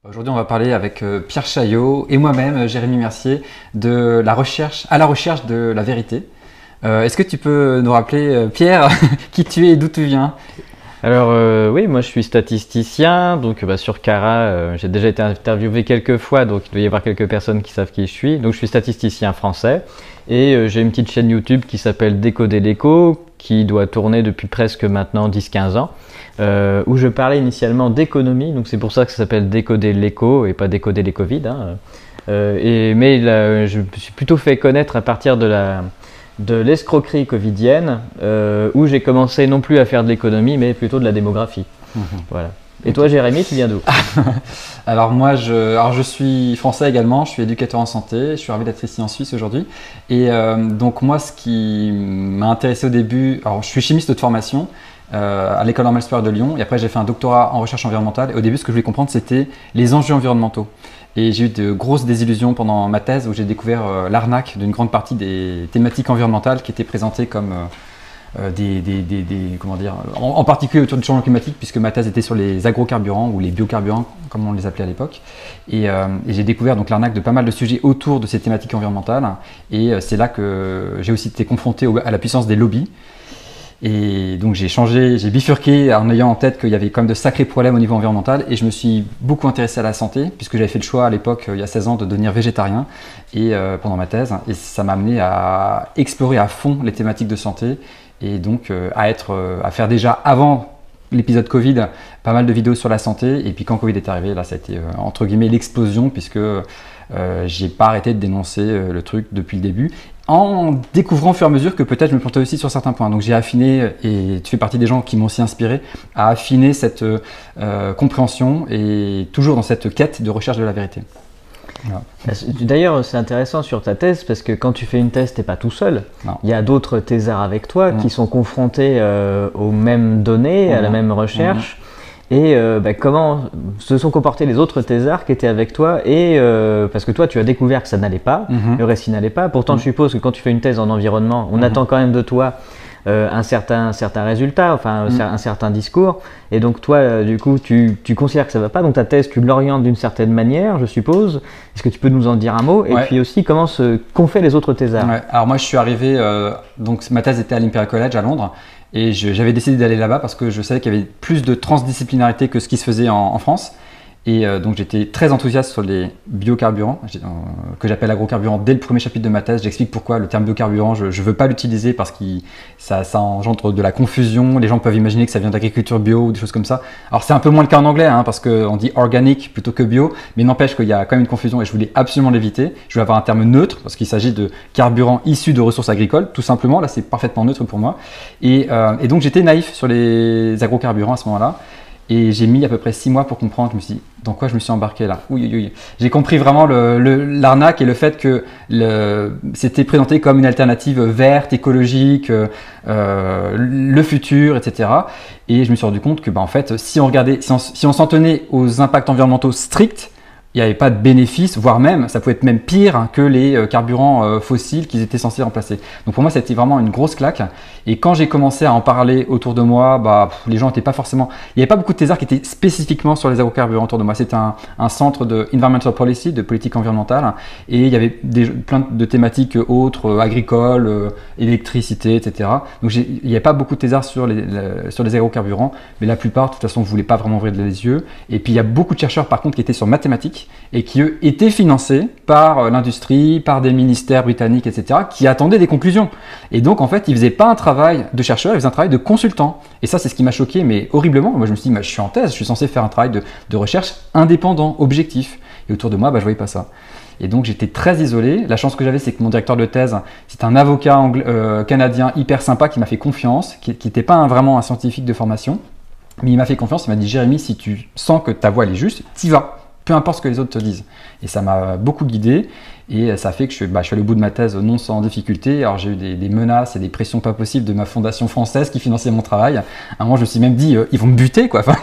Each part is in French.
Aujourd'hui, on va parler avec Pierre Chaillot et moi-même, Jérémy Mercier, de la recherche, à la recherche de la vérité. Est-ce que tu peux nous rappeler, Pierre, qui tu es et d'où tu viens? Alors oui, moi je suis statisticien, donc sur Cara, j'ai déjà été interviewé quelques fois, donc il doit y avoir quelques personnes qui savent qui je suis. Donc je suis statisticien français et j'ai une petite chaîne YouTube qui s'appelle Décoder l'écho, qui doit tourner depuis presque maintenant 10-15 ans, où je parlais initialement d'économie, donc c'est pour ça que ça s'appelle Décoder l'écho et pas Décoder les Covid. Mais là, je me suis plutôt fait connaître à partir de l'escroquerie covidienne, où j'ai commencé non plus à faire de l'économie, mais plutôt de la démographie. Voilà. Et toi, Jérémy, tu viens d'où? Alors moi, je suis français également, je suis éducateur en santé, je suis ravi d'être ici en Suisse aujourd'hui. Et donc moi, ce qui m'a intéressé au début, alors je suis chimiste de formation à l'École normale supérieure de Lyon, et après j'ai fait un doctorat en recherche environnementale. Et au début, ce que je voulais comprendre, c'était les enjeux environnementaux. Et j'ai eu de grosses désillusions pendant ma thèse où j'ai découvert l'arnaque d'une grande partie des thématiques environnementales qui étaient présentées comme comment dire, en particulier autour du changement climatique, puisque ma thèse était sur les agrocarburants ou les biocarburants, comme on les appelait à l'époque. Et j'ai découvert donc l'arnaque de pas mal de sujets autour de ces thématiques environnementales. Et c'est là que j'ai aussi été confronté à la puissance des lobbies. Et donc j'ai changé, j'ai bifurqué en ayant en tête qu'il y avait quand même de sacrés problèmes au niveau environnemental, et je me suis beaucoup intéressé à la santé puisque j'avais fait le choix à l'époque, il y a 16 ans, de devenir végétarien et pendant ma thèse, et ça m'a amené à explorer à fond les thématiques de santé et donc à faire déjà avant l'épisode Covid pas mal de vidéos sur la santé. Et puis quand Covid est arrivé, là ça a été entre guillemets l'explosion, puisque j'ai pas arrêté de dénoncer le truc depuis le début, en découvrant au fur et à mesure que peut-être je me plantais aussi sur certains points. Donc j'ai affiné, et tu fais partie des gens qui m'ont aussi inspiré à affiner cette compréhension, et toujours dans cette quête de recherche de la vérité. Voilà. D'ailleurs, c'est intéressant sur ta thèse, parce que quand tu fais une thèse, tu n'es pas tout seul. Non. Il y a d'autres thésards avec toi qui sont confrontés aux mêmes données, à la même recherche. Et comment se sont comportés les autres thésards qui étaient avec toi, et parce que toi tu as découvert que ça n'allait pas, le récit n'allait pas. Pourtant je suppose que quand tu fais une thèse en environnement, on attend quand même de toi un certain résultat, enfin un certain discours. Et donc toi du coup tu considères que ça va pas, donc ta thèse tu l'orientes d'une certaine manière, je suppose. Est-ce que tu peux nous en dire un mot? Et puis aussi qu'ont fait les autres thésards? Alors moi je suis arrivé, donc ma thèse était à l'Imperial College à Londres. Et j'avais décidé d'aller là-bas parce que je savais qu'il y avait plus de transdisciplinarité que ce qui se faisait en France. Et donc j'étais très enthousiaste sur les biocarburants, que j'appelle agrocarburants. Dès le premier chapitre de ma thèse, j'explique pourquoi le terme biocarburant, je ne veux pas l'utiliser parce que ça engendre de la confusion. Les gens peuvent imaginer que ça vient d'agriculture bio ou des choses comme ça. Alors c'est un peu moins le cas en anglais, parce qu'on dit organique plutôt que bio, mais n'empêche qu'il y a quand même une confusion, et je voulais absolument l'éviter. Je voulais avoir un terme neutre parce qu'il s'agit de carburants issus de ressources agricoles, tout simplement. Là c'est parfaitement neutre pour moi. Et donc j'étais naïf sur les agrocarburants à ce moment-là. Et j'ai mis à peu près 6 mois pour comprendre. Je me suis dit, dans quoi je me suis embarqué là? Oui. J'ai compris vraiment l'arnaque et le fait que c'était présenté comme une alternative verte, écologique, le futur, etc. Et je me suis rendu compte que en fait, si on s'en tenait aux impacts environnementaux stricts, il n'y avait pas de bénéfice, voire même, ça pouvait être même pire que les carburants fossiles qu'ils étaient censés remplacer. Donc pour moi, c'était vraiment une grosse claque. Et quand j'ai commencé à en parler autour de moi, les gens n'étaient pas forcément... Il n'y avait pas beaucoup de thésards qui étaient spécifiquement sur les agrocarburants autour de moi. C'était un centre de environmental policy, de politique environnementale. Et il y avait plein de thématiques autres, agricoles, électricité, etc. Donc il n'y avait pas beaucoup de thésards sur les agrocarburants. Mais la plupart, de toute façon, ne voulaient pas vraiment ouvrir les yeux. Et puis il y a beaucoup de chercheurs, par contre, qui étaient sur mathématiques, et qui eux étaient financés par l'industrie, par des ministères britanniques, etc., qui attendaient des conclusions. Et donc en fait, ils faisaient pas un travail de chercheur, ils faisaient un travail de consultant. Et ça, c'est ce qui m'a choqué, mais horriblement. Moi, je me suis dit, je suis en thèse, je suis censé faire un travail de recherche indépendant, objectif. Et autour de moi, je voyais pas ça. Et donc j'étais très isolé. La chance que j'avais, c'est que mon directeur de thèse, c'est un avocat canadien hyper sympa qui m'a fait confiance, qui n'était pas vraiment un scientifique de formation, mais il m'a fait confiance. Il m'a dit, Jérémy, si tu sens que ta voix elle est juste, t'y vas. Peu importe ce que les autres te disent. Et ça m'a beaucoup guidé, et ça fait que je suis allé au bout de ma thèse non sans difficulté. Alors j'ai eu des menaces et des pressions pas possibles de ma fondation française qui finançait mon travail. À un moment, je me suis même dit, ils vont me buter, quoi. Enfin,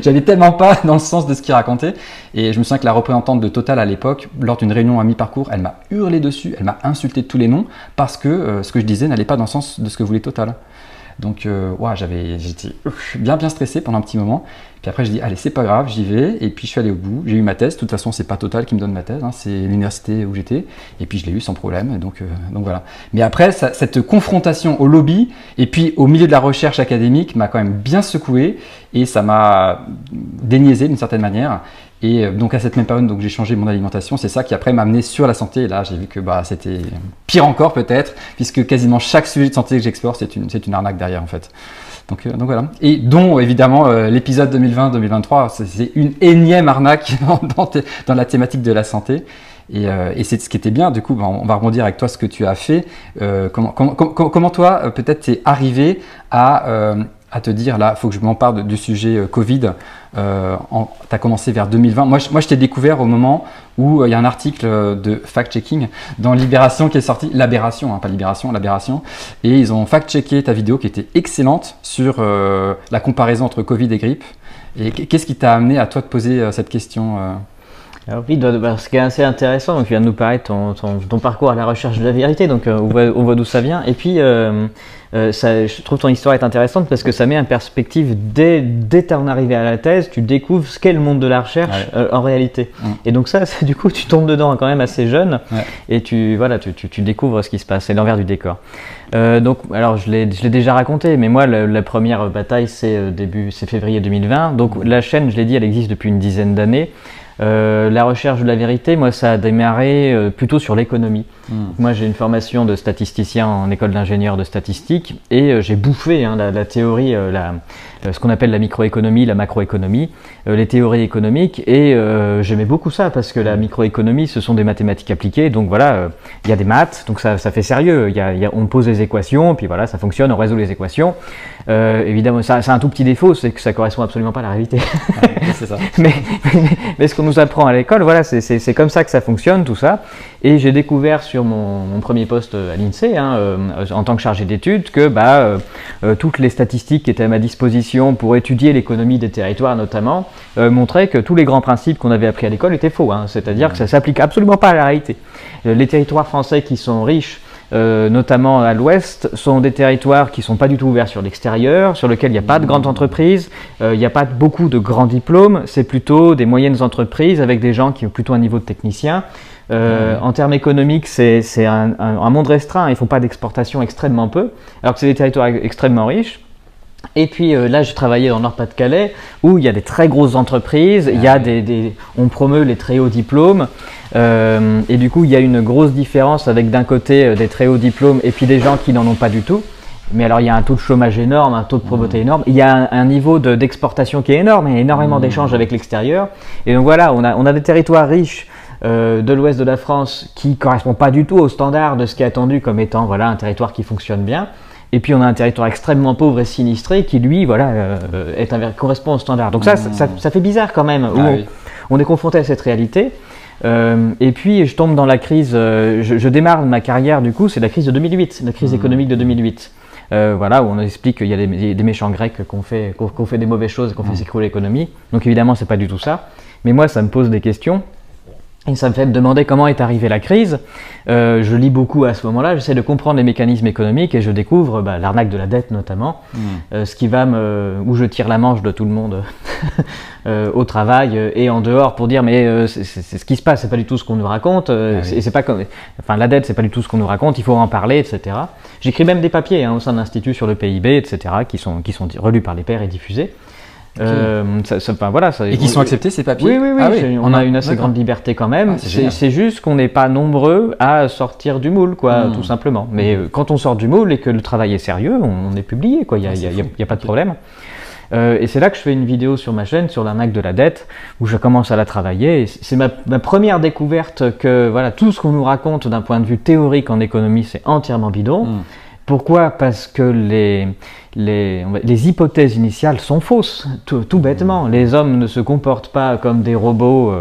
j'allais tellement pas dans le sens de ce qu'ils racontaient. Et je me souviens que la représentante de Total à l'époque, lors d'une réunion à mi-parcours, elle m'a hurlé dessus, elle m'a insulté de tous les noms, parce que ce que je disais n'allait pas dans le sens de ce que voulait Total. Donc ouais, j'étais bien stressé pendant un petit moment. Puis après, je dis, allez, c'est pas grave, j'y vais. Et puis, je suis allé au bout. J'ai eu ma thèse. De toute façon, c'est pas Total qui me donne ma thèse, hein, c'est l'université où j'étais. Et puis, je l'ai eu sans problème. Donc voilà. Mais après, cette confrontation au lobby et puis au milieu de la recherche académique m'a quand même bien secoué. Et ça m'a déniaisé d'une certaine manière. Et donc, à cette même période, j'ai changé mon alimentation. C'est ça qui, après, m'a amené sur la santé. Et là, j'ai vu que c'était pire encore, peut-être, puisque quasiment chaque sujet de santé que j'explore, c'est une arnaque derrière, en fait. Donc voilà. Et dont évidemment l'épisode 2020-2023, c'est une énième arnaque dans la thématique de la santé. Et c'est ce qui était bien. Du coup, on va rebondir avec toi ce que tu as fait. Comment toi, peut-être, t'es arrivé à te dire, là, il faut que je m'empare du sujet Covid. Tu as commencé vers 2020. Moi, je t'ai découvert au moment où il y a un article de fact-checking dans Libération qui est sorti, l'Aberration, hein, pas Libération, l'Aberration. Et ils ont fact-checké ta vidéo qui était excellente sur la comparaison entre Covid et grippe. Et qu'est-ce qui t'a amené à toi de poser cette question Alors oui, ce qui est assez intéressant, donc tu viens de nous parler de ton parcours à la recherche de la vérité, donc on voit d'où ça vient. Et puis, je trouve ton histoire est intéressante parce que ça met en perspective, dès ton arrivée à la thèse, tu découvres ce qu'est le monde de la recherche en réalité. Et donc ça, du coup, tu tombes dedans quand même assez jeune et tu découvres ce qui se passe, c'est l'envers du décor. Donc, alors je l'ai déjà raconté, mais moi, la première bataille, c'est février 2020. Donc la chaîne, je l'ai dit, elle existe depuis une dizaine d'années. La recherche de la vérité, moi, ça a démarré plutôt sur l'économie. Moi, j'ai une formation de statisticien en école d'ingénieur de statistique et j'ai bouffé la théorie, ce qu'on appelle la microéconomie, la macroéconomie, les théories économiques et j'aimais beaucoup ça parce que la microéconomie, ce sont des mathématiques appliquées. Donc voilà, il y a des maths, donc ça fait sérieux. On pose des équations, puis voilà, ça fonctionne, on résout les équations. Évidemment, ça a un tout petit défaut, c'est que ça correspond absolument pas à la réalité. C'est ça. mais ce qu'on nous apprend à l'école, voilà, c'est comme ça que ça fonctionne, tout ça. Et j'ai découvert sur mon premier poste à l'INSEE, en tant que chargé d'études, que toutes les statistiques qui étaient à ma disposition pour étudier l'économie des territoires notamment, montraient que tous les grands principes qu'on avait appris à l'école étaient faux. C'est-à-dire que ça s'applique absolument pas à la réalité. Les territoires français qui sont riches, notamment à l'ouest, sont des territoires qui ne sont pas du tout ouverts sur l'extérieur, sur lesquels il n'y a pas de grandes entreprises, il n'y a pas beaucoup de grands diplômes, c'est plutôt des moyennes entreprises avec des gens qui ont plutôt un niveau de technicien. En termes économiques, c'est un monde restreint, ils ne font pas d'exportation extrêmement peu, alors que c'est des territoires extrêmement riches. Et puis là, j'ai travaillé dans le Nord-Pas-de-Calais où il y a des très grosses entreprises, il y a on promeut les très hauts diplômes et du coup, il y a une grosse différence avec d'un côté des très hauts diplômes et puis des gens qui n'en ont pas du tout. Mais alors, il y a un taux de chômage énorme, un taux de pauvreté énorme, il y a un niveau d'exportation qui est énorme, il y a énormément d'échanges avec l'extérieur. Et donc voilà, on a des territoires riches de l'ouest de la France qui ne correspondent pas du tout aux standards de ce qui est attendu comme étant voilà, un territoire qui fonctionne bien. Et puis on a un territoire extrêmement pauvre et sinistré qui lui correspond au standard. Donc ça fait bizarre quand même, on est confronté à cette réalité. Et puis je tombe dans la crise, je démarre ma carrière du coup, c'est la crise de 2008, la crise économique de 2008. Voilà, où on explique qu'il y a des méchants grecs qu'on fait des mauvaises choses et qu'on fait s'écrouler l'économie. Donc évidemment c'est pas du tout ça. Mais moi ça me pose des questions. Et ça me fait me demander comment est arrivée la crise. Je lis beaucoup à ce moment-là, j'essaie de comprendre les mécanismes économiques et je découvre l'arnaque de la dette notamment, ce qui où je tire la manche de tout le monde au travail et en dehors pour dire mais c'est ce qui se passe, c'est pas du tout ce qu'on nous raconte, et c'est pas comme, enfin la dette c'est pas du tout ce qu'on nous raconte, il faut en parler, etc. J'écris même des papiers au sein de l'Institut sur le PIB, etc. qui sont relus par les pairs et diffusés. Et qui sont acceptés ces papiers? Oui, on a une assez grande liberté quand même. C'est juste qu'on n'est pas nombreux à sortir du moule, tout simplement. Mais quand on sort du moule et que le travail est sérieux, on est publié, il n'y a pas de problème. Et c'est là que je fais une vidéo sur ma chaîne sur l'arnaque de la dette, où je commence à la travailler. C'est ma première découverte que voilà, tout ce qu'on nous raconte d'un point de vue théorique en économie, c'est entièrement bidon. Pourquoi? Parce que les hypothèses initiales sont fausses, tout bêtement. Les hommes ne se comportent pas comme des robots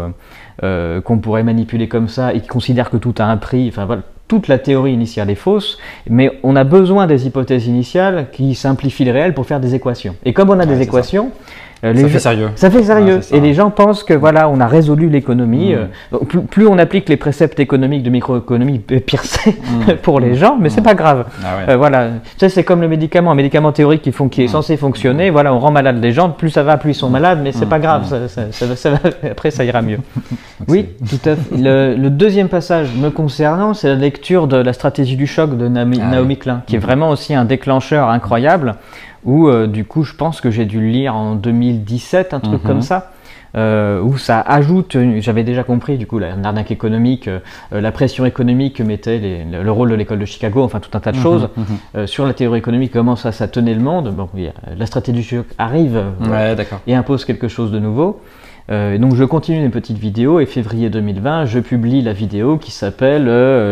qu'on pourrait manipuler comme ça et qui considèrent que tout a un prix. Enfin, voilà, toute la théorie initiale est fausse, mais on a besoin des hypothèses initiales qui simplifient le réel pour faire des équations. Et comme on a des équations, Ça fait sérieux. Ça fait sérieux. Ouais, ça. Et les gens pensent que voilà, on a résolu l'économie. Plus on applique les préceptes économiques de microéconomie, pire c'est pour les gens, mais c'est pas grave. Ah ouais. Voilà. Ça, c'est comme le médicament. Un médicament théorique qui est censé fonctionner. Voilà, on rend malade les gens. Plus ça va, plus ils sont malades, mais c'est pas grave. Après, ça ira mieux. Oui, tout à fait. Le deuxième passage me concernant, c'est la lecture de La stratégie du choc de Naomi Klein, qui est vraiment aussi un déclencheur incroyable, où du coup je pense que j'ai dû le lire en 2017, un truc comme ça, où ça ajoute, j'avais déjà compris du coup l'arnaque économique, la pression économique que mettait le rôle de l'école de Chicago, enfin tout un tas de choses, sur la théorie économique, comment ça tenait le monde. Bon, la stratégie du choc arrive et impose quelque chose de nouveau. Donc je continue les petites vidéos et février 2020, je publie la vidéo qui s'appelle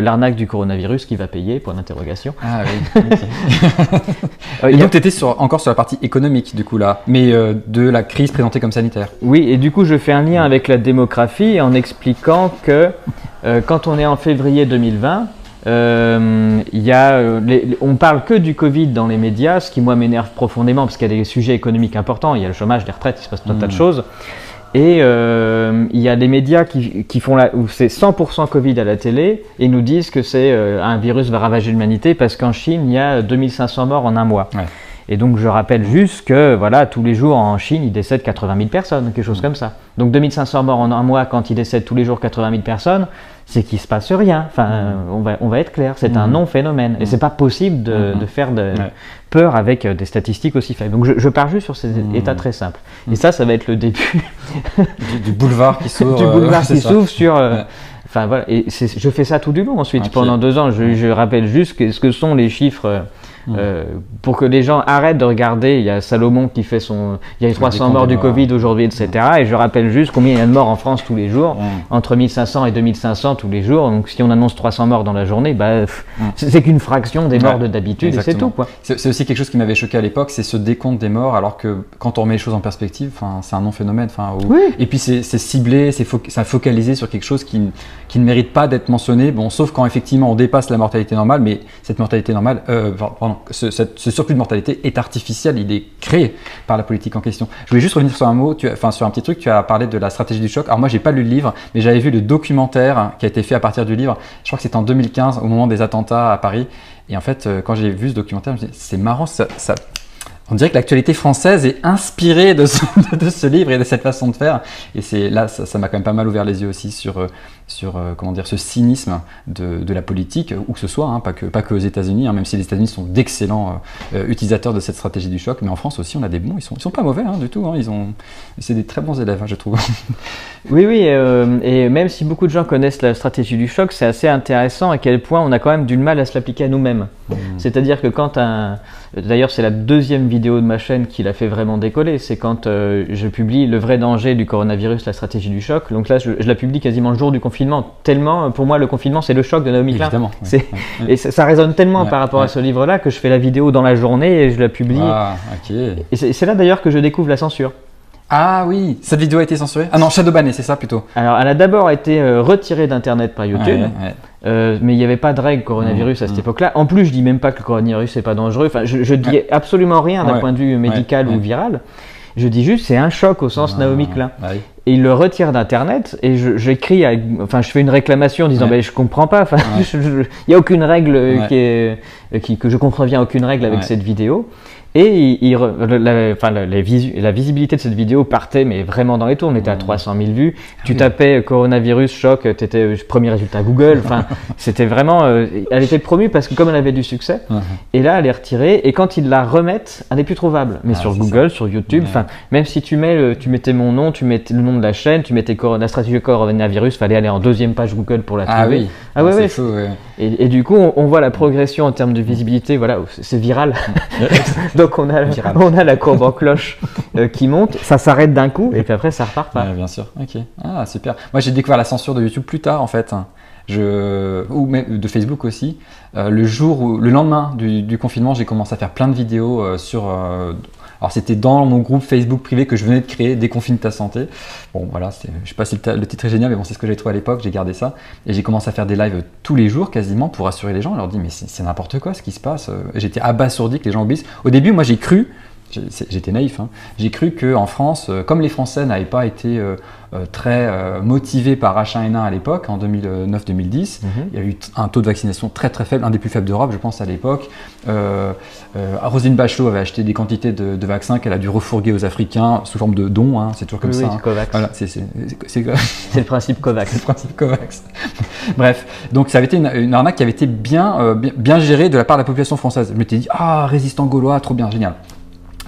l'arnaque du coronavirus qui va payer, point d'interrogation. Ah oui, ok. Et donc tu étais encore sur la partie économique du coup là, mais de la crise présentée comme sanitaire. Oui, et du coup je fais un lien avec la démographie en expliquant que quand on est en février 2020, on parle que du Covid dans les médias, ce qui moi m'énerve profondément parce qu'il y a des sujets économiques importants, il y a le chômage, les retraites, il se passe tout un tas de choses. Et il y a des médias qui font où c'est 100% Covid à la télé et nous disent que c'est un virus va ravager l'humanité parce qu'en Chine il y a 2500 morts en un mois. Ouais. Et donc je rappelle juste que voilà, tous les jours en Chine il décède 80 000 personnes, quelque chose comme ça. Donc 2500 morts en un mois quand il décède tous les jours 80 000 personnes, c'est qu'il se passe rien. Enfin, on va être clair, c'est un non-phénomène. Et c'est pas possible de faire peur avec des statistiques aussi faibles. Donc je pars juste sur ces états très simples. Et ça va être le début du boulevard qui s'ouvre. Du boulevard qui s'ouvre sur. Enfin voilà, et je fais ça tout du long ensuite. Pendant 2 ans, je rappelle juste ce que sont les chiffres. Pour que les gens arrêtent de regarder, il y a Salomon qui fait il y a 300 morts du Covid aujourd'hui, etc. Et je rappelle juste combien il y a de morts en France tous les jours, entre 1500 et 2500 tous les jours. Donc si on annonce 300 morts dans la journée, c'est qu'une fraction des morts d'habitude et c'est tout, quoi. C'est aussi quelque chose qui m'avait choqué à l'époque, c'est ce décompte des morts, alors que quand on remet les choses en perspective, c'est un non-phénomène. Et puis c'est ciblé, c'est focalisé sur quelque chose qui ne mérite pas d'être mentionné, sauf quand effectivement on dépasse la mortalité normale, mais cette mortalité normale, ce surplus de mortalité est artificiel, il est créé par la politique en question. Je voulais juste revenir sur un mot, sur un petit truc, tu as parlé de la stratégie du choc. Alors moi j'ai pas lu le livre, mais j'avais vu le documentaire qui a été fait à partir du livre, je crois que c'était en 2015 au moment des attentats à Paris. Et en fait quand j'ai vu ce documentaire, je me disais, c'est marrant, on dirait que l'actualité française est inspirée de ce livre et de cette façon de faire. Et ça m'a quand même pas mal ouvert les yeux aussi sur comment dire, ce cynisme de la politique, où que ce soit, pas que aux États-Unis, même si les États-Unis sont d'excellents utilisateurs de cette stratégie du choc, mais en France aussi on a des bons, ils sont pas mauvais du tout, c'est des très bons élèves, je trouve. Oui, et même si beaucoup de gens connaissent la stratégie du choc, c'est assez intéressant à quel point on a quand même du mal à se l'appliquer à nous-mêmes. C'est-à-dire que d'ailleurs c'est la deuxième vidéo de ma chaîne qui l'a fait vraiment décoller, c'est quand je publie le vrai danger du coronavirus, la stratégie du choc. Donc là je la publie quasiment le jour du confinement, tellement pour moi le confinement c'est le choc de Naomi Klein. Évidemment. Et ça résonne tellement par rapport à ce livre-là que je fais la vidéo dans la journée et je la publie. Ah, ok. Et c'est là d'ailleurs que je découvre la censure. Ah oui, cette vidéo a été censurée? Ah non, shadowbannée, c'est ça plutôt? Alors elle a d'abord été retirée d'internet par YouTube. Mais il n'y avait pas de règle coronavirus à cette époque-là. En plus, je dis même pas que le coronavirus n'est pas dangereux. Enfin, je dis absolument rien d'un point de vue médical ou viral. Je dis juste c'est un choc au sens Naomi Klein. Et il le retire d'internet et j'écris, je fais une réclamation en disant je comprends pas. Enfin, il n'y a aucune règle que je contreviens aucune règle avec cette vidéo. Et la visibilité de cette vidéo partait mais vraiment dans les tours. On était à 300 000 vues. Tu tapais coronavirus choc, tu étais premier résultat Google. Enfin, c'était vraiment. Elle était promue parce que comme elle avait du succès. Et là, elle est retirée. Et quand ils la remettent, elle n'est plus trouvable. Mais sur Google, sur YouTube, même si tu mettais mon nom, tu mettais le nom de la chaîne, tu mettais la stratégie du coronavirus, fallait aller en deuxième page Google pour la trouver. C'est fou. Et du coup, on voit la progression en termes de visibilité. Voilà, c'est viral. Donc on a la courbe en cloche qui monte, ça s'arrête d'un coup et puis après ça repart pas. Bien sûr, ok. Ah super. Moi j'ai découvert la censure de YouTube plus tard en fait, ou même de Facebook aussi. Le lendemain du confinement, j'ai commencé à faire plein de vidéos alors c'était dans mon groupe Facebook privé que je venais de créer, Déconfine ta santé. Bon voilà, je sais pas si le titre est génial, mais bon c'est ce que j'ai trouvé à l'époque, j'ai gardé ça. Et j'ai commencé à faire des lives tous les jours quasiment pour rassurer les gens. Je leur dis mais c'est n'importe quoi ce qui se passe. J'étais abasourdi que les gens obéissent. Au début moi j'ai cru j'étais naïf, hein. J'ai cru qu'en France, comme les Français n'avaient pas été très motivés par H1N1 à l'époque, en 2009-2010, il y a eu un taux de vaccination très très faible, un des plus faibles d'Europe, je pense, à l'époque. Roselyne Bachelot avait acheté des quantités de vaccins qu'elle a dû refourguer aux Africains sous forme de dons, hein, c'est toujours comme ça. Oui, COVAX. Voilà, c'est le principe COVAX. le principe COVAX. Bref, donc ça avait été une arnaque qui avait été bien gérée de la part de la population française. Je m'étais dit, ah, résistant gaulois, trop bien, génial.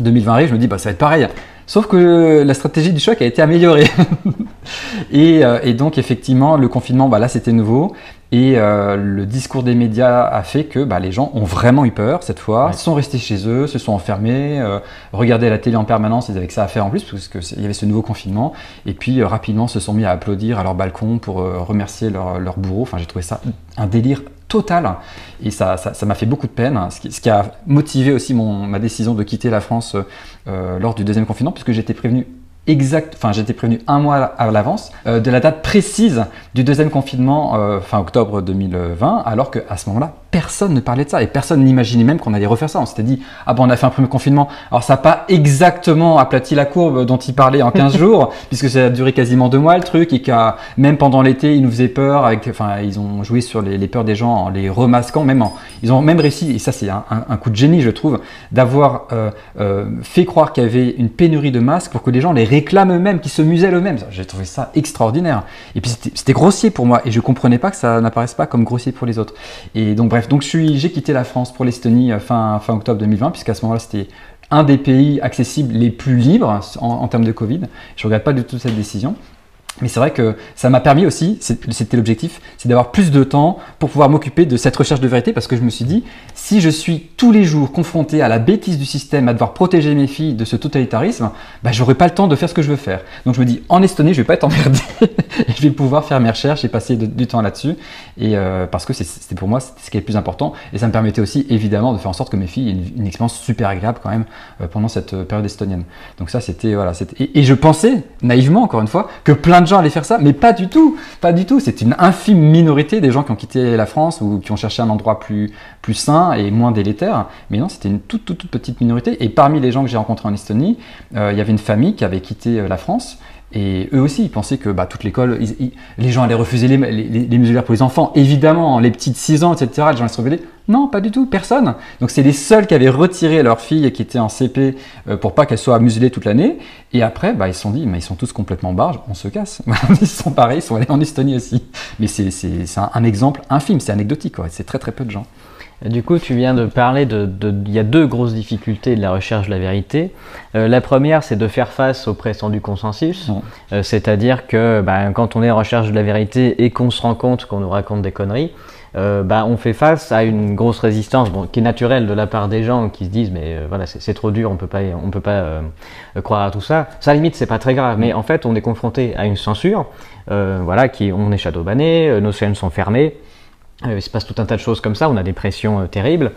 2020 arrive, je me dis, bah, ça va être pareil. Sauf que la stratégie du choc a été améliorée. et donc, effectivement, le confinement, bah, là, c'était nouveau. Et le discours des médias a fait que bah, les gens ont vraiment eu peur cette fois, sont restés chez eux, se sont enfermés, regardaient la télé en permanence, ils avaient que ça à faire en plus, parce qu'il y avait ce nouveau confinement. Et puis, rapidement, se sont mis à applaudir à leur balcon pour remercier leur bourreau. Enfin, j'ai trouvé ça un délire total, et ça m'a fait beaucoup de peine, ce qui a motivé aussi ma décision de quitter la France lors du deuxième confinement, puisque j'étais prévenu j'étais prévenu un mois à l'avance de la date précise du deuxième confinement fin octobre 2020, alors qu'à ce moment-là, personne ne parlait de ça et personne n'imaginait même qu'on allait refaire ça. On s'était dit, ah bon, on a fait un premier confinement, alors ça n'a pas exactement aplati la courbe dont il parlait en 15 jours, puisque ça a duré quasiment 2 mois le truc, et même pendant l'été, ils nous faisaient peur, ils ont joué sur les peurs des gens en les remasquant, ils ont même réussi, et ça c'est un coup de génie je trouve, d'avoir fait croire qu'il y avait une pénurie de masques pour que les gens les réclament eux-mêmes, qu'ils se musellent eux-mêmes. J'ai trouvé ça extraordinaire. Et puis c'était grossier pour moi, et je comprenais pas que ça n'apparaisse pas comme grossier pour les autres. Et donc bref, j'ai quitté la France pour l'Estonie fin octobre 2020, puisqu'à ce moment-là c'était un des pays accessibles les plus libres en termes de Covid. Je ne regrette pas du tout cette décision. Mais c'est vrai que ça m'a permis aussi, c'était l'objectif, c'est d'avoir plus de temps pour pouvoir m'occuper de cette recherche de vérité, parce que je me suis dit, si je suis tous les jours confronté à la bêtise du système, à devoir protéger mes filles de ce totalitarisme, bah, j'aurai pas le temps de faire ce que je veux faire. Donc je me dis, en Estonie, je vais pas être emmerdé, et je vais pouvoir faire mes recherches et passer du temps là-dessus, et parce que c'était pour moi ce qui est le plus important, et ça me permettait aussi évidemment de faire en sorte que mes filles aient une expérience super agréable quand même pendant cette période estonienne. Donc ça c'était voilà, et je pensais naïvement encore une fois que plein de gens allaient faire ça, mais pas du tout, pas du tout. C'est une infime minorité des gens qui ont quitté la France ou qui ont cherché un endroit plus sain et moins délétère. Mais non, c'était une toute petite minorité. Et parmi les gens que j'ai rencontrés en Estonie, il y avait une famille qui avait quitté la France. Et eux aussi, ils pensaient que toute l'école, les gens allaient refuser les muselières pour les enfants. Évidemment, les petits de 6 ans, etc., les gens allaient se rebeller. Non, pas du tout, personne. Donc c'est les seuls qui avaient retiré leur fille et qui étaient en CP pour pas qu'elle soit muselée toute l'année. Et après, ils se sont dit, mais ils sont tous complètement barges, on se casse. Ils sont pareils, ils sont allés en Estonie aussi. Mais c'est un exemple infime, c'est anecdotique, quoi. C'est très peu de gens. Du coup, tu viens de parler il y a 2 grosses difficultés de la recherche de la vérité. La première, c'est de faire face au prétendu consensus. C'est-à-dire que quand on est en recherche de la vérité et qu'on se rend compte qu'on nous raconte des conneries, on fait face à une grosse résistance qui est naturelle de la part des gens qui se disent mais voilà, c'est trop dur, on peut pas croire à tout ça. Ça, à la limite, c'est pas très grave, mais en fait, on est confronté à une censure. On est shadowbanné, nos chaînes sont fermées. Il se passe tout un tas de choses comme ça, on a des pressions terribles.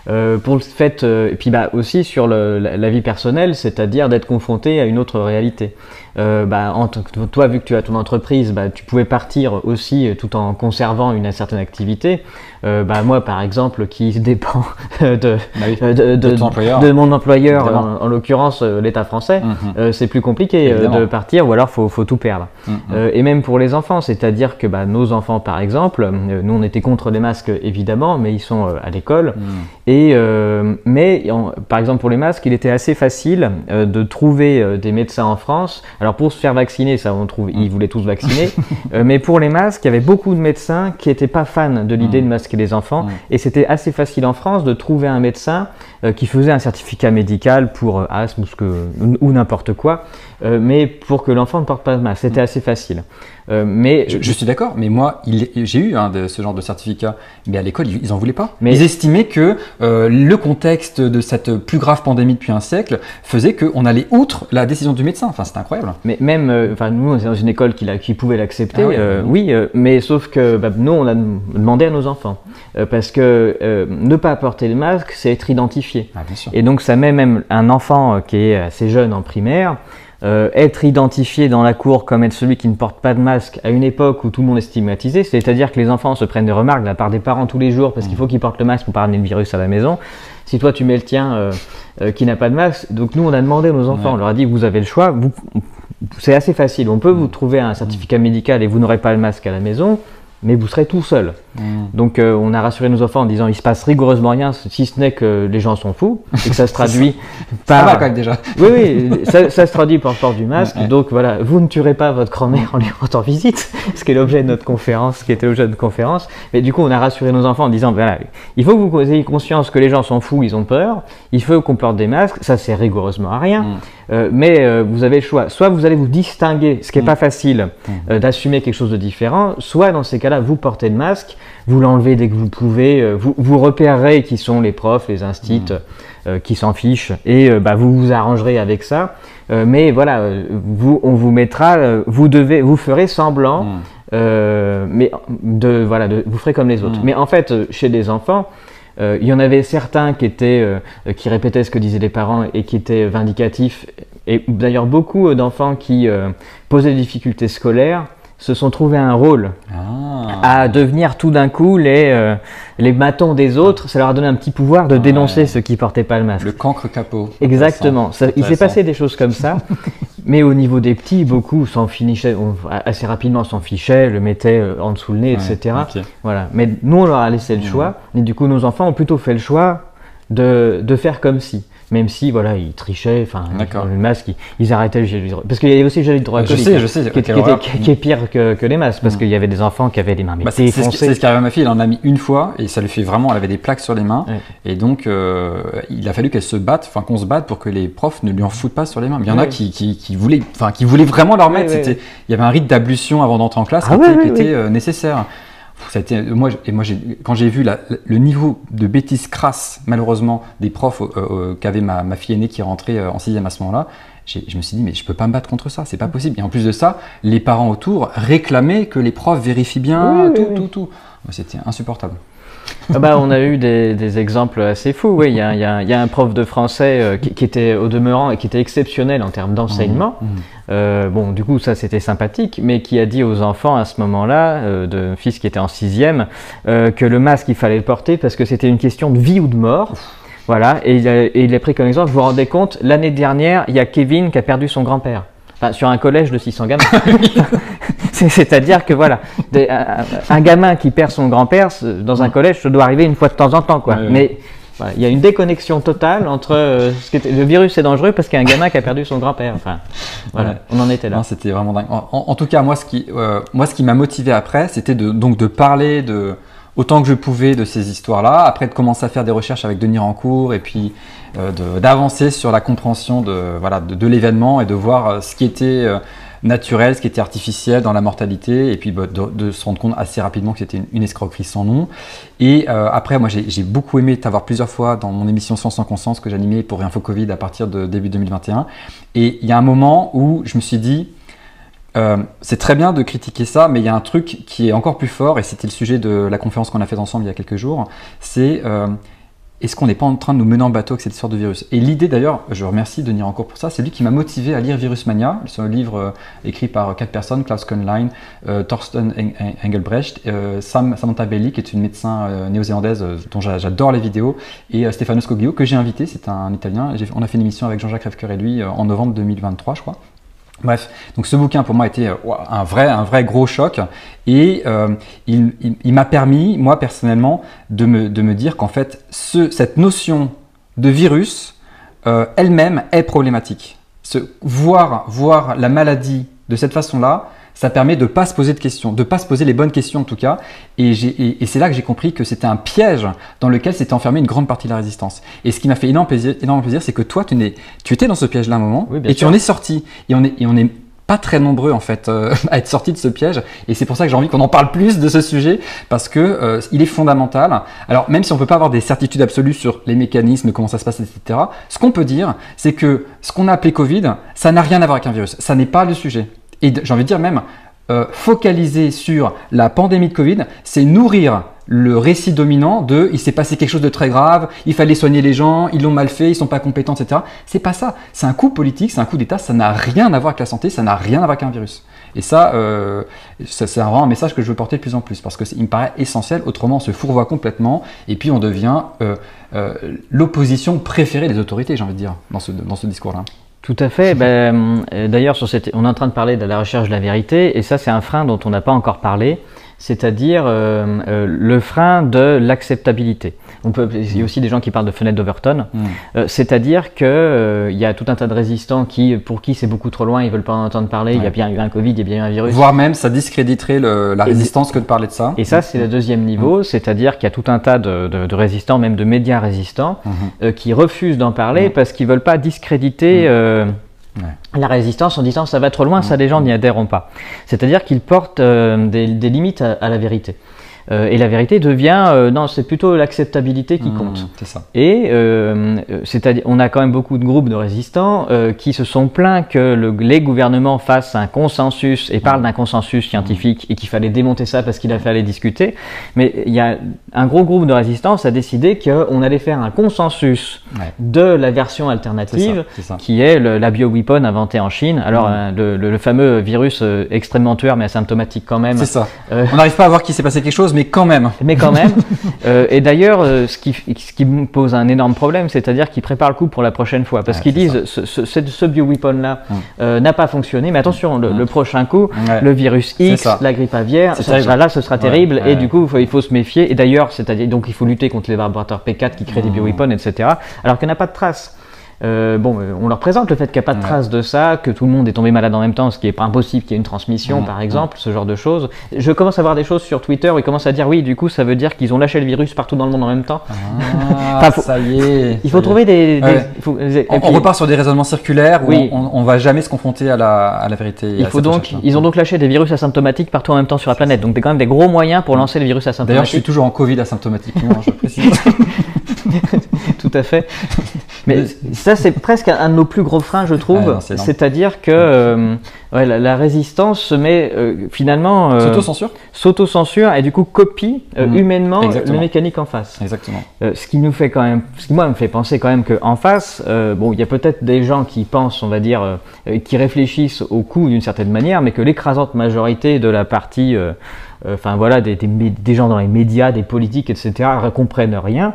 Pour le fait, et puis aussi sur la vie personnelle, c'est-à-dire d'être confronté à une autre réalité. Toi, vu que tu as ton entreprise, tu pouvais partir aussi tout en conservant une certaine activité. Moi, par exemple, qui dépend de mon employeur, en l'occurrence l'État français, c'est plus compliqué de partir, ou alors faut tout perdre. Et même pour les enfants, c'est-à-dire que nos enfants, par exemple, nous on était contre les masques évidemment, mais ils sont à l'école. Par exemple pour les masques, il était assez facile de trouver des médecins en France. Alors pour se faire vacciner, ça on trouve, ils voulaient tous vacciner. Mais pour les masques, il y avait beaucoup de médecins qui n'étaient pas fans de l'idée de masquer les enfants. Et c'était assez facile en France de trouver un médecin qui faisait un certificat médical pour asthme ou n'importe quoi, mais pour que l'enfant ne porte pas de masque. C'était assez facile. Je suis d'accord, mais moi j'ai eu ce genre de certificat, mais à l'école ils en voulaient pas. Ils estimaient que le contexte de cette plus grave pandémie depuis un siècle faisait qu'on allait outre la décision du médecin. Enfin, c'est incroyable. Mais même, nous on était dans une école qui pouvait l'accepter, mais sauf que nous on a demandé à nos enfants parce que ne pas porter le masque, c'est être identifié. Ah, bien sûr. Et donc ça met même un enfant qui est assez jeune en primaire. être identifié dans la cour comme être celui qui ne porte pas de masque à une époque où tout le monde est stigmatisé, c'est-à-dire que les enfants se prennent des remarques de la part des parents tous les jours parce qu'il faut qu'ils portent le masque pour pas ramener le virus à la maison. Si toi tu mets le tien qui n'a pas de masque, donc nous on a demandé à nos enfants, on leur a dit vous avez le choix, c'est assez facile, on peut vous trouver un certificat médical et vous n'aurez pas le masque à la maison, mais vous serez tout seul. Donc on a rassuré nos enfants en disant il se passe rigoureusement rien si ce n'est que les gens sont fous et que ça se traduit par... Ça va quand même déjà. Oui, ça se traduit par le port du masque. Donc voilà, vous ne tuerez pas votre grand-mère en lui rendant visite, ce qui est l'objet de notre conférence, ce qui était l'objet de notre conférence. Mais du coup on a rassuré nos enfants en disant voilà, il faut que vous ayez conscience que les gens sont fous, ils ont peur, il faut qu'on porte des masques, ça sert rigoureusement à rien. Mais vous avez le choix, soit vous allez vous distinguer, ce qui n'est pas facile, d'assumer quelque chose de différent, soit dans ces cas-là vous portez le masque, vous l'enlevez dès que vous pouvez, vous repérerez qui sont les profs, les instits qui s'en fichent et vous vous arrangerez avec ça. Mais voilà, on vous mettra, vous ferez semblant, mais vous ferez comme les autres. Mais en fait, chez les enfants, il y en avait certains qui répétaient ce que disaient les parents et qui étaient vindicatifs. Et d'ailleurs, beaucoup d'enfants qui posaient des difficultés scolaires se sont trouvés un rôle à devenir tout d'un coup les matons des autres. Ça leur a donné un petit pouvoir de dénoncer ceux qui portaient pas le masque. Le cancre capot. Exactement. Il s'est passé des choses comme ça. Mais au niveau des petits, beaucoup s'en fichaient, assez rapidement s'en fichaient, le mettaient en dessous le nez, etc. Okay. Voilà. Mais nous, on leur a laissé le choix. Et du coup, nos enfants ont plutôt fait le choix de faire comme si. Même si, voilà, ils trichaient, enfin, le masque, ils arrêtaient le gel hydroalcoolique. Parce qu'il y avait aussi le gel hydroalcoolique. Je sais. Qui est pire que les masques, parce qu'il y avait des enfants qui avaient les mains défoncées. C'est ce qui arrive à ma fille, elle en a mis une fois, et ça lui fait vraiment, elle avait des plaques sur les mains, et donc il a fallu qu'elle se batte, enfin qu'on se batte pour que les profs ne lui en foutent pas sur les mains. Il y en a qui voulaient vraiment leur mettre, il y avait un rite d'ablution avant d'entrer en classe qui était nécessaire. Ça a été, quand j'ai vu le niveau de bêtises crasse, malheureusement, des profs qu'avait ma fille aînée qui rentrait en 6e à ce moment-là, je me suis dit, mais je peux pas me battre contre ça, c'est pas possible. Et en plus de ça, les parents autour réclamaient que les profs vérifient bien tout. C'était insupportable. On a eu des exemples assez fous. Oui, il y a un prof de français qui était au demeurant et qui était exceptionnel en termes d'enseignement. Du coup, ça c'était sympathique, mais qui a dit aux enfants à ce moment-là, de fils qui était en 6e, que le masque il fallait le porter parce que c'était une question de vie ou de mort. Voilà, et il a pris comme exemple, vous vous rendez compte, l'année dernière, il y a Kevin qui a perdu son grand-père. Enfin, sur un collège de 600 gamins. C'est-à-dire que voilà, un gamin qui perd son grand-père dans un collège, ça doit arriver une fois de temps en temps, quoi. Mais voilà, il y a une déconnexion totale entre le virus est dangereux parce qu'il y a un gamin qui a perdu son grand-père. Enfin, voilà, on en était là. C'était vraiment dingue. En tout cas, moi, ce qui m'a motivé après, c'était de parler autant que je pouvais de ces histoires-là, après de commencer à faire des recherches avec Denis Rancourt et puis d'avancer sur la compréhension de l'événement et de voir ce qui était naturel, ce qui était artificiel dans la mortalité et puis de se rendre compte assez rapidement que c'était une escroquerie sans nom. Et après, moi j'ai beaucoup aimé t'avoir plusieurs fois dans mon émission Science en conscience que j'animais pour Réinfo Covid à partir de début 2021. Et il y a un moment où je me suis dit, c'est très bien de critiquer ça, mais il y a un truc qui est encore plus fort, et c'était le sujet de la conférence qu'on a faite ensemble il y a quelques jours, c'est est-ce qu'on n'est pas en train de nous mener en bateau avec cette histoire de virus? Et l'idée d'ailleurs, je remercie Denis Rancourt pour ça, c'est lui qui m'a motivé à lire Virusmania, c'est un livre écrit par 4 personnes, Klaus Köhnlein, Thorsten Engelbrecht, Samantha Bailey, qui est une médecin néo-zélandaise dont j'adore les vidéos, et Stefano Scoglio, que j'ai invité, c'est un Italien, on a fait une émission avec Jean-Jacques Rêvecoeur et lui en novembre 2023, je crois. Bref, donc ce bouquin pour moi était un vrai gros choc et il m'a permis, moi personnellement, de me dire qu'en fait, cette notion de virus elle-même est problématique. Voir la maladie de cette façon-là, ça permet de ne pas se poser de questions, de ne pas se poser les bonnes questions en tout cas. Et c'est là que j'ai compris que c'était un piège dans lequel s'était enfermée une grande partie de la résistance. Et ce qui m'a fait énormément plaisir, c'est que toi, tu étais dans ce piège-là un moment et tu en es sorti. Et on n'est pas très nombreux en fait à être sortis de ce piège. Et c'est pour ça que j'ai envie qu'on en parle plus de ce sujet parce que il est fondamental. Alors même si on ne peut pas avoir des certitudes absolues sur les mécanismes, comment ça se passe, etc. Ce qu'on peut dire, c'est que ce qu'on a appelé Covid, ça n'a rien à voir avec un virus. Ça n'est pas le sujet. Et j'ai envie de dire même, focaliser sur la pandémie de Covid, c'est nourrir le récit dominant de il s'est passé quelque chose de très grave, il fallait soigner les gens, ils l'ont mal fait, ils sont pas compétents, etc. C'est pas ça. C'est un coup politique, c'est un coup d'État, ça n'a rien à voir avec la santé, ça n'a rien à voir avec un virus. Et ça, c'est vraiment un message que je veux porter de plus en plus parce que il me paraît essentiel. Autrement, on se fourvoie complètement et puis on devient l'opposition préférée des autorités, j'ai envie de dire, dans ce discours-là. Tout à fait. D'ailleurs, on est en train de parler de la recherche de la vérité, et ça, c'est un frein dont on n'a pas encore parlé, c'est-à-dire le frein de l'acceptabilité. Il y a aussi des gens qui parlent de fenêtre d'Overton, c'est-à-dire qu'il y a tout un tas de résistants pour qui c'est beaucoup trop loin, ils ne veulent pas en entendre parler, il y a bien eu un Covid, il y a bien eu un virus. Voire même, ça discréditerait la résistance que de parler de ça. Et ça, c'est le deuxième niveau, c'est-à-dire qu'il y a tout un tas de résistants, même de médias résistants, qui refusent d'en parler parce qu'ils ne veulent pas discréditer la résistance en disant ça va trop loin, ça les gens n'y adhéreront pas. C'est-à-dire qu'ils portent des limites à la vérité. Et la vérité devient, non, c'est plutôt l'acceptabilité qui compte. C'est ça. Et c'est-à-dire, on a quand même beaucoup de groupes de résistants qui se sont plaints que les gouvernements fassent un consensus et parlent d'un consensus scientifique et qu'il fallait démonter ça parce qu'il fallait discuter. Mais il y a un gros groupe de résistance a décidé qu'on allait faire un consensus de la version alternative qui est la bioweapon inventée en Chine. Alors le fameux virus extrêmement tueur mais asymptomatique quand même. C'est ça. On n'arrive pas à voir qu'il s'est passé quelque chose. Mais quand même. Et d'ailleurs, ce qui me pose un énorme problème, c'est-à-dire qu'ils préparent le coup pour la prochaine fois. Parce qu'ils disent, ce bioweapon-là n'a pas fonctionné, mais attention, le prochain coup, le virus X, la grippe aviaire, ce sera terrible, et du coup, il faut se méfier. Et d'ailleurs, donc il faut lutter contre les laboratoires P4 qui créent des bioweapons, etc. Alors qu'il n'y en a pas de trace. On leur présente le fait qu'il n'y a pas de trace de ça, que tout le monde est tombé malade en même temps, ce qui n'est pas impossible qu'il y ait une transmission, par exemple, ce genre de choses. Je commence à voir des choses sur Twitter où ils commencent à dire oui, du coup, ça veut dire qu'ils ont lâché le virus partout dans le monde en même temps. Ça y est. Il faut trouver des. On repart sur des raisonnements circulaires où on ne va jamais se confronter à la vérité. Ils ont donc lâché des virus asymptomatiques partout en même temps sur la planète. Donc, quand même des gros moyens pour lancer le virus asymptomatique. D'ailleurs, je suis toujours en Covid asymptomatiquement, je précise. Tout à fait. Mais ça, c'est presque un de nos plus gros freins, je trouve. C'est-à-dire que la résistance se met finalement… S'auto-censure et du coup copie humainement le mécanique en face. Exactement. Ce qui moi me fait penser quand même qu'en face, il y a peut-être des gens qui pensent, on va dire, qui réfléchissent au coup d'une certaine manière, mais que l'écrasante majorité de la partie… des gens dans les médias, des politiques, etc., ne comprennent rien.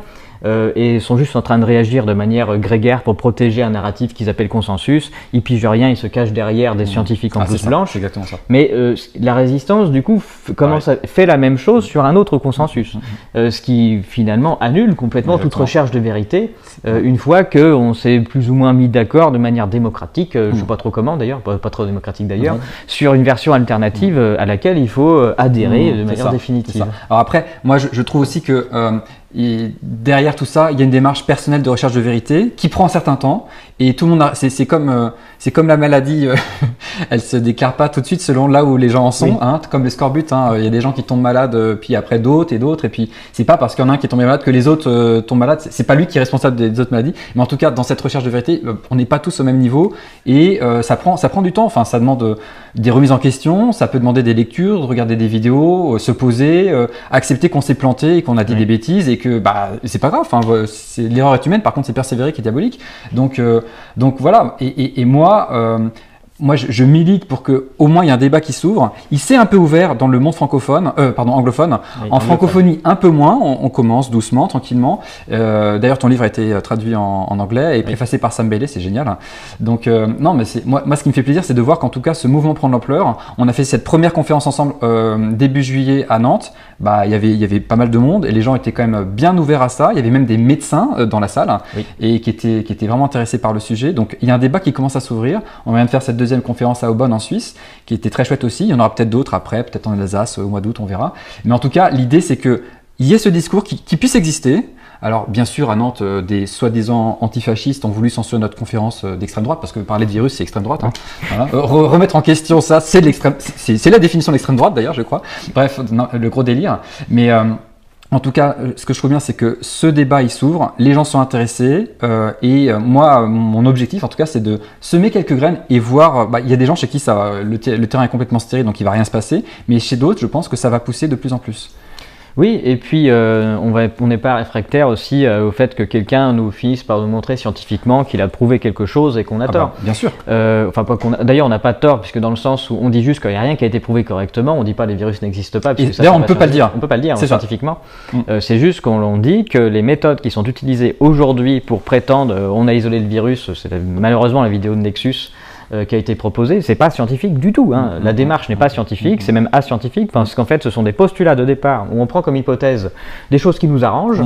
Et sont juste en train de réagir de manière grégaire pour protéger un narratif qu'ils appellent consensus. Ils pigent rien, ils se cachent derrière des scientifiques en blouse blanche. C'est exactement ça. Mais la résistance, du coup, fait la même chose sur un autre consensus. Ce qui, finalement, annule complètement toute recherche de vérité, une fois qu'on s'est plus ou moins mis d'accord de manière démocratique, je ne sais pas trop comment d'ailleurs, pas trop démocratique d'ailleurs, sur une version alternative à laquelle il faut adhérer de manière définitive. Alors après, moi je trouve aussi que et derrière tout ça, il y a une démarche personnelle de recherche de vérité qui prend un certain temps et tout le monde c'est comme la maladie, elle se déclare pas tout de suite selon là où les gens en sont, comme les scorbut, il y a des gens qui tombent malades puis après d'autres et puis c'est pas parce qu'il y en a un qui est tombé malade que les autres tombent malades, c'est pas lui qui est responsable des autres maladies, mais en tout cas dans cette recherche de vérité, on n'est pas tous au même niveau et ça prend du temps, enfin ça demande des remises en question, ça peut demander des lectures, de regarder des vidéos, se poser, accepter qu'on s'est planté et qu'on a dit des bêtises et que c'est pas grave, l'erreur est humaine, par contre c'est persévérer qui est diabolique. Donc voilà, et moi, je milite pour que au moins il y ait un débat qui s'ouvre. Il s'est un peu ouvert dans le monde anglophone. En francophonie, un peu moins. On commence doucement, tranquillement. D'ailleurs, ton livre a été traduit en anglais et préfacé par Sam Bailey, c'est génial. Donc, non, mais moi, ce qui me fait plaisir, c'est de voir qu'en tout cas, ce mouvement prend de l'ampleur. On a fait cette première conférence ensemble début juillet à Nantes. Il y avait pas mal de monde et les gens étaient quand même bien ouverts à ça. Il y avait même des médecins dans la salle et qui étaient vraiment intéressés par le sujet. Donc, il y a un débat qui commence à s'ouvrir. On vient de faire cette deuxième conférence à Aubonne en Suisse, qui était très chouette aussi. Il y en aura peut-être d'autres après, peut-être en Alsace au mois d'août, on verra. Mais en tout cas, l'idée, c'est qu'il y ait ce discours qui puisse exister. Alors, bien sûr, à Nantes, des soi-disant antifascistes ont voulu censurer notre conférence d'extrême droite, parce que parler de virus, c'est extrême droite. Voilà. Remettre en question ça, c'est la définition de l'extrême droite, d'ailleurs, je crois. Bref, le gros délire. Mais en tout cas, ce que je trouve bien, c'est que ce débat, il s'ouvre, les gens sont intéressés, et moi, mon objectif, en tout cas, c'est de semer quelques graines et voir. Il y a des gens chez qui le terrain est complètement stérile, donc il va rien se passer, mais chez d'autres, je pense que ça va pousser de plus en plus. Oui, et puis on n'est pas réfractaire aussi au fait que quelqu'un nous finisse par nous montrer scientifiquement qu'il a prouvé quelque chose et qu'on a tort. Bien sûr. D'ailleurs, on n'a pas tort, puisque dans le sens où on dit juste qu'il n'y a rien qui a été prouvé correctement, on ne dit pas les virus n'existent pas. D'ailleurs, on ne peut pas le dire. On ne peut pas le dire scientifiquement. Mm. C'est juste qu'on dit que les méthodes qui sont utilisées aujourd'hui pour prétendre on a isolé le virus, c'est malheureusement la vidéo de Nexus qui a été proposée, c'est pas scientifique du tout. La démarche n'est pas scientifique, c'est même ascientifique, parce qu'en fait ce sont des postulats de départ où on prend comme hypothèse des choses qui nous arrangent,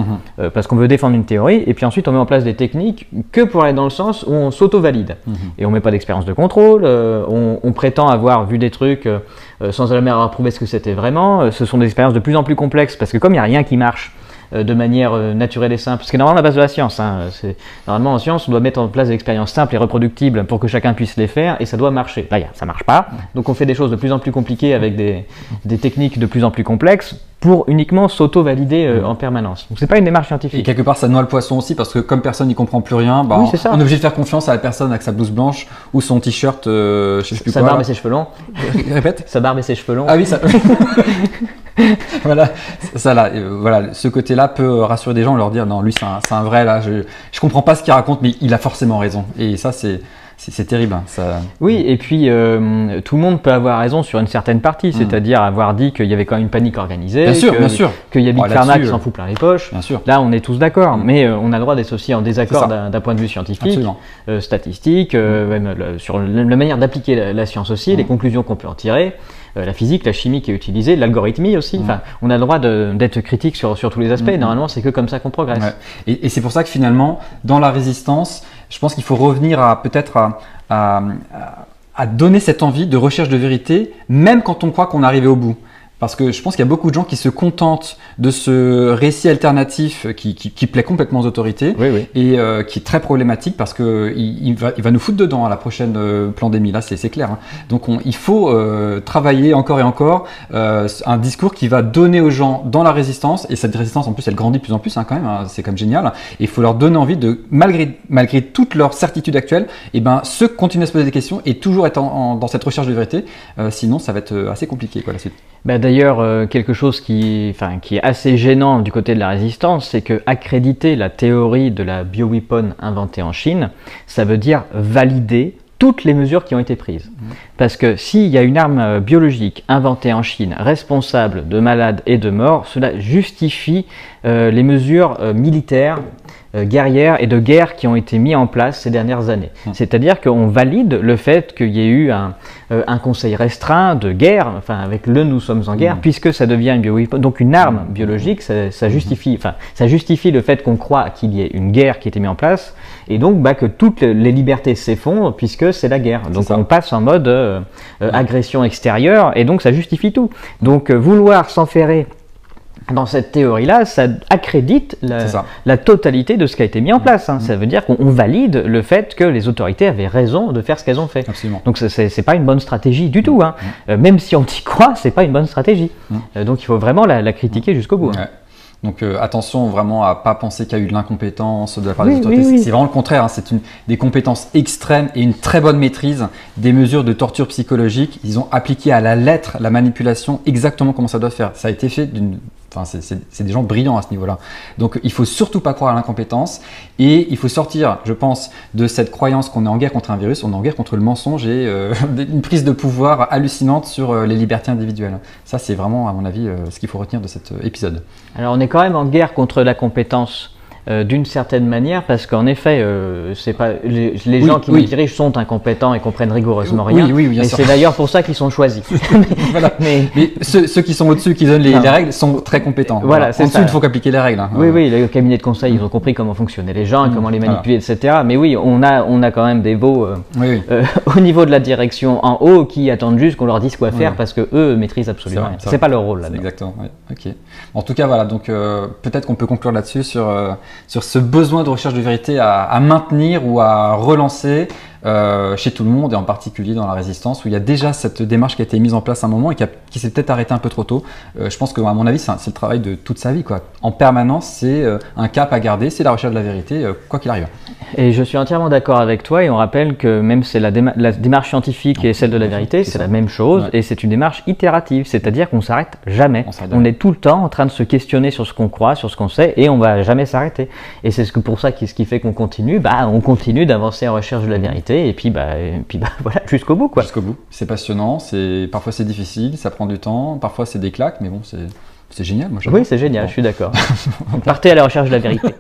parce qu'on veut défendre une théorie, et puis ensuite on met en place des techniques que pour aller dans le sens où on s'auto-valide. Et on met pas d'expérience de contrôle, on prétend avoir vu des trucs sans jamais avoir prouvé ce que c'était vraiment. Ce sont des expériences de plus en plus complexes, parce que comme il n'y a rien qui marche de manière naturelle et simple, parce que normalement la base de la science, normalement en science on doit mettre en place des expériences simples et reproductibles pour que chacun puisse les faire, et ça doit marcher. Là ça marche pas, donc on fait des choses de plus en plus compliquées avec des techniques de plus en plus complexes pour uniquement s'auto-valider en permanence. Donc c'est pas une démarche scientifique. Et quelque part ça noie le poisson aussi, parce que comme personne n'y comprend plus rien, oui, on est obligé de faire confiance à la personne avec sa blouse blanche ou son t-shirt, je sais plus sa quoi. Sa barbe et ses cheveux longs. Répète. Sa barbe et ses cheveux longs. Ah oui, ça. Voilà, ça là, voilà, ce côté-là peut rassurer des gens, leur dire non, lui c'est un vrai là, je comprends pas ce qu'il raconte, mais il a forcément raison. Et ça c'est terrible. Ça... Oui, et puis tout le monde peut avoir raison sur une certaine partie, c'est-à-dire avoir dit qu'il y avait quand même une panique organisée, bien sûr, qu'il y a Big Pharma qui s'en fout plein les poches. Bien sûr. Là, on est tous d'accord, mais on a le droit d'être aussi en désaccord d'un point de vue scientifique, statistique, même sur la manière d'appliquer la science aussi, les conclusions qu'on peut en tirer. La physique, la chimie qui est utilisée, l'algorithmie aussi. Enfin, on a le droit d'être critique sur tous les aspects. Normalement, c'est que comme ça qu'on progresse. Ouais. Et c'est pour ça que finalement, dans la résistance, je pense qu'il faut revenir à donner cette envie de recherche de vérité, même quand on croit qu'on est arrivé au bout. Parce que je pense qu'il y a beaucoup de gens qui se contentent de ce récit alternatif qui plaît complètement aux autorités et qui est très problématique parce qu'il va nous foutre dedans à la prochaine pandémie. Là, c'est clair. Donc, il faut travailler encore et encore un discours qui va donner aux gens dans la résistance, et cette résistance en plus elle grandit de plus en plus quand même, c'est quand même génial. Et il faut leur donner envie de, malgré toutes leurs certitudes actuelles, ceux continuer à se poser des questions et toujours être dans cette recherche de vérité. Sinon, ça va être assez compliqué la suite. D'ailleurs, quelque chose qui est assez gênant du côté de la résistance, c'est que accréditer la théorie de la bioweapon inventée en Chine, ça veut dire valider toutes les mesures qui ont été prises. Parce que s'il y a une arme biologique inventée en Chine, responsable de malades et de morts, cela justifie les mesures militaires, guerrières et de guerre qui ont été mises en place ces dernières années. C'est-à-dire qu'on valide le fait qu'il y ait eu un conseil restreint de guerre, avec le nous sommes en guerre, puisque ça devient une bioweapon, donc une arme biologique, ça justifie le fait qu'on croit qu'il y ait une guerre qui a été mise en place, et donc que toutes les libertés s'effondrent puisque c'est la guerre. Donc on passe en mode agression extérieure, et donc ça justifie tout. Donc vouloir s'enferrer dans cette théorie-là, ça accrédite la totalité de ce qui a été mis en place. Ça veut dire qu'on valide le fait que les autorités avaient raison de faire ce qu'elles ont fait. Absolument. Donc c'est pas une bonne stratégie du tout. Même si on y croit, c'est pas une bonne stratégie. Donc il faut vraiment la critiquer jusqu'au bout. Donc attention vraiment à pas penser qu'il y a eu de l'incompétence de la part des autorités. C'est vraiment le contraire. C'est des compétences extrêmes et une très bonne maîtrise des mesures de torture psychologique. Ils ont appliqué à la lettre la manipulation exactement comment ça doit faire. Ça a été fait c'est des gens brillants à ce niveau-là. Donc il faut surtout pas croire à l'incompétence, et il faut sortir, je pense, de cette croyance qu'on est en guerre contre un virus. On est en guerre contre le mensonge et une prise de pouvoir hallucinante sur les libertés individuelles. Ça, c'est vraiment, à mon avis, ce qu'il faut retenir de cet épisode. Alors on est quand même en guerre contre la compétence. D'une certaine manière, parce qu'en effet, c'est pas les gens qui nous dirigent sont incompétents et comprennent rigoureusement rien. Et c'est d'ailleurs pour ça qu'ils sont choisis. mais ceux qui sont au-dessus, qui donnent les règles, sont très compétents. En dessous, il faut qu'appliquer les règles. Les cabinets de conseil, ils ont compris comment fonctionnaient les gens, comment les manipuler, etc. Mais oui, on a quand même des veaux au niveau de la direction en haut qui attendent juste qu'on leur dise quoi faire, parce que eux maîtrisent absolument rien. C'est pas leur rôle là-dedans. Exactement. Ok. En tout cas, voilà. Donc peut-être qu'on peut conclure là-dessus sur ce besoin de recherche de vérité à maintenir ou à relancer. chez tout le monde et en particulier dans la résistance où il y a déjà cette démarche qui a été mise en place à un moment et qui s'est peut-être arrêtée un peu trop tôt. Je pense que à mon avis c'est le travail de toute sa vie, quoi. En permanence c'est un cap à garder, c'est la recherche de la vérité quoi qu'il arrive. Et je suis entièrement d'accord avec toi et on rappelle que même c'est la démarche scientifique et celle de la vérité, c'est la même chose et c'est une démarche itérative, c'est-à-dire qu'on s'arrête jamais. On est tout le temps en train de se questionner sur ce qu'on croit, sur ce qu'on sait et on va jamais s'arrêter. Et c'est pour ça ce qui fait qu'on continue, on continue d'avancer en recherche de la vérité et puis voilà, jusqu'au bout, quoi. Jusqu'au bout. C'est passionnant, parfois c'est difficile, ça prend du temps, parfois c'est des claques, mais bon, c'est génial. Moi, oui, c'est génial, je suis d'accord. Partez à la recherche de la vérité.